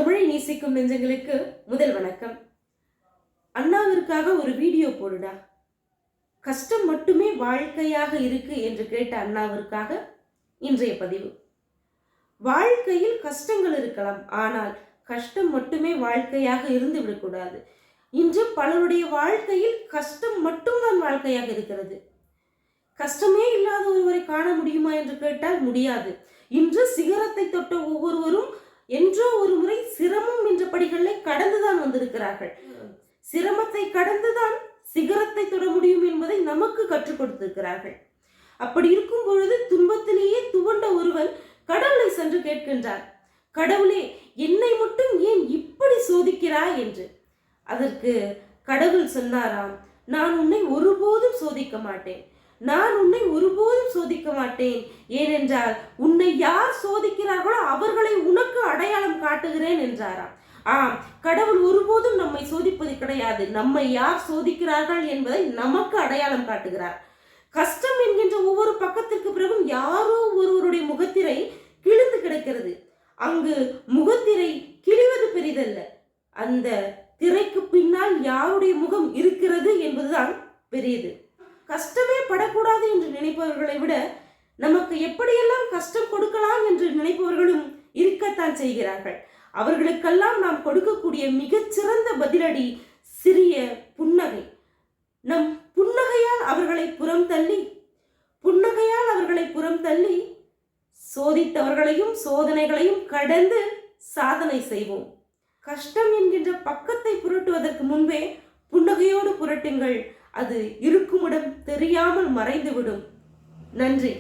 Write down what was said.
தமிழை நேசிக்கும் நெஞ்சங்களுக்கு முதல் வணக்கம். அண்ணாவிற்காக ஒரு வீடியோ போடுடா, கஷ்டம் மட்டுமே வாழ்க்கையாக இருக்கு என்று கேட்ட அண்ணாவிற்காக இன்றைய பதிவு. வாழ்க்கையில் கஷ்டங்கள் இருக்கலாம், ஆனால் கஷ்டம் மட்டுமே வாழ்க்கையாக இருந்து விடக்கூடாது. இன்று பலருடைய வாழ்க்கையில் கஷ்டம் மட்டும்தான் வாழ்க்கையாக இருக்கிறது. கஷ்டமே இல்லாத ஒருவரை காண முடியுமா என்று கேட்டால் முடியாது. இன்று சிகரத்தை தொட்ட ஒவ்வொருவரும் என்றோ ஒரு முறை சிரமம் என்ற படிகளை கடந்துதான் வந்திருக்கிறார்கள். சிரமத்தை கடந்துதான் சிகரத்தை தொட முடியும் என்பதை நமக்கு கற்றுக் கொடுத்திருக்கிறார்கள். அப்படி இருக்கும் பொழுது துன்பத்திலேயே துவண்ட ஒருவன் கடவுளை சென்று கேட்கின்றார், கடவுளே, என்னை மட்டும் ஏன் இப்படி சோதிக்கிறாய் என்று. அதற்கு கடவுள் சொன்னாராம், நான் உன்னை ஒருபோதும் சோதிக்க மாட்டேன், நான் உன்னை ஒருபோதும் சோதிக்க மாட்டேன். ஏனென்றால் உன்னை யார் சோதிக்கிறார்களோ அவர்களை உனக்கு அடையாளம் காட்டுகிறேன் என்றாராம். கடவுள் ஒருபோதும் நம்மை சோதிப்பது கிடையாது, நம்மை யார் சோதிக்கிறார்கள் என்பதை நமக்கு அடையாளம் காட்டுகிறார். கஷ்டம் என்கின்ற ஒவ்வொரு பக்கத்திற்கு பிறகும் யாரோ ஒருவருடைய முகத்திரை கிழிந்து கிடக்கிறது. அங்கு முகத்திரை கிழிவது பெரிதல்ல, அந்த திரைக்கு பின்னால் யாருடைய முகம் இருக்கிறது என்பதுதான் பெரியது. கஷ்டமே படக்கூடாது என்று நினைப்பவர்களை விட நமக்கு எப்படியெல்லாம் கஷ்டம் கொடுக்கலாம் என்று நினைப்பவர்களும் இருக்கத்தான் செய்கிறார்கள். அவர்களுக்கெல்லாம் நாம் கொடுக்கக்கூடிய மிகச்சிறந்த பதிலடி சிறிய புன்னகை. நம் புன்னகையால் அவர்களை புறம் தள்ளி சோதித்தவர்களையும் சோதனைகளையும் கடந்து சாதனை செய்வோம். கஷ்டம் என்கின்ற பக்கத்தை புரட்டுவதற்கு முன்பே புன்னகையோடு புரட்டுங்கள், அது இருக்குமிடம் தெரியாமல் மறைந்துவிடும். நன்றி.